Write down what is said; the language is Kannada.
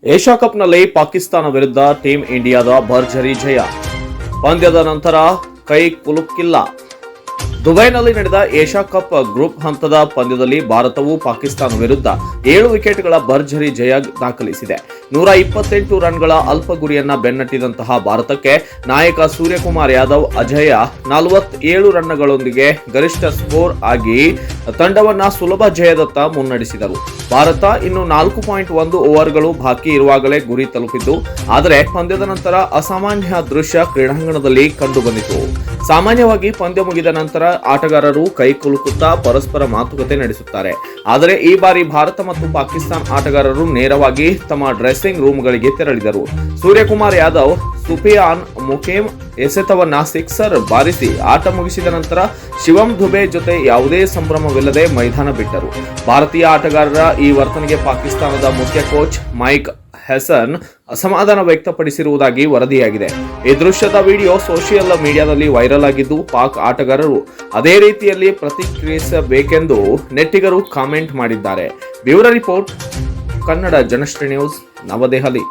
ಏಷ್ಯಾ ಕಪ್ನಲ್ಲಿ ಪಾಕಿಸ್ತಾನ ವಿರುದ್ಧ ಟೀಂ ಇಂಡಿಯಾದ ಭರ್ಜರಿ ಜಯ. ಪಂದ್ಯದ ನಂತರ ಕೈ ಕುಲುಕಿಲ್ಲ. ದುಬೈನಲ್ಲಿ ನಡೆದ ಏಷ್ಯಾ ಕಪ್ ಗ್ರೂಪ್ ಹಂತದ ಪಂದ್ಯದಲ್ಲಿ ಭಾರತವು ಪಾಕಿಸ್ತಾನ ವಿರುದ್ಧ 7 ವಿಕೆಟ್ಗಳ ಭರ್ಜರಿ ಜಯ ದಾಖಲಿಸಿದೆ. 128 ರನ್ಗಳ ಅಲ್ಪ ಗುರಿಯನ್ನ ಬೆನ್ನಟ್ಟಿದಂತಹ ಭಾರತಕ್ಕೆ ನಾಯಕ ಸೂರ್ಯಕುಮಾರ್ ಯಾದವ್ ಅಜೇಯ 47 ರನ್ಗಳೊಂದಿಗೆ ಗರಿಷ್ಠ ಸ್ಕೋರ್ ಆಗಿ ತಂಡವನ್ನ ಸುಲಭ ಜಯದತ್ತ ಮುನ್ನಡೆಸಿದರು. ಭಾರತ ಇನ್ನು 4.1 ಓವರ್ಗಳು ಬಾಕಿ ಇರುವಾಗಲೇ ಗುರಿ ತಲುಪಿದ್ದು, ಆದರೆ ಪಂದ್ಯದ ನಂತರ ಅಸಾಮಾನ್ಯ ದೃಶ್ಯ ಕ್ರೀಡಾಂಗಣದಲ್ಲಿ ಕಂಡುಬಂದಿತು. ಸಾಮಾನ್ಯವಾಗಿ ಪಂದ್ಯ ಮುಗಿದ ನಂತರ ಆಟಗಾರರು ಕೈ ಕುಲುಕುತ್ತಾ ಪರಸ್ಪರ ಮಾತುಕತೆ ನಡೆಸುತ್ತಾರೆ. ಆದರೆ ಈ ಬಾರಿ ಭಾರತ ಮತ್ತು ಪಾಕಿಸ್ತಾನ ಆಟಗಾರರು ನೇರವಾಗಿ ತಮ್ಮ ಡ್ರೆಸ್ಸಿಂಗ್ ರೂಮ್ಗಳಿಗೆ ತೆರಳಿದರು. ಸೂರ್ಯಕುಮಾರ್ ಯಾದವ್ ಸುಫಿಯಾನ್ ಮುಕೇಮ್ ಎಸೆತವನ್ನ ಸಿಕ್ಸರ್ ಬಾರಿಸಿ ಆಟ ಮುಗಿಸಿದ ನಂತರ ಶಿವಂ ದುಬೆ ಜೊತೆ ಯಾವುದೇ ಸಂಭ್ರಮವಿಲ್ಲದೆ ಮೈದಾನ ಬಿಟ್ಟರು. ಭಾರತೀಯ ಆಟಗಾರರ ಈ ವರ್ತನೆಗೆ ಪಾಕಿಸ್ತಾನದ ಮುಖ್ಯ ಕೋಚ್ ಮೈಕ್ ಹೆಸನ್ ಅಸಮಾಧಾನ ವ್ಯಕ್ತಪಡಿಸಿರುವುದಾಗಿ ವರದಿಯಾಗಿದೆ. ಈ ದೃಶ್ಯದ ವಿಡಿಯೋ ಸೋಷಿಯಲ್ ಮೀಡಿಯಾದಲ್ಲಿ ವೈರಲ್ ಆಗಿದ್ದು, ಪಾಕ್ ಆಟಗಾರರು ಅದೇ ರೀತಿಯಲ್ಲಿ ಪ್ರತಿಕ್ರಿಯಿಸಬೇಕೆಂದು ನೆಟ್ಟಿಗರು ಕಾಮೆಂಟ್ ಮಾಡಿದ್ದಾರೆ. Bureau report, Kannada Janashree news, ನವದೆಹಲಿ.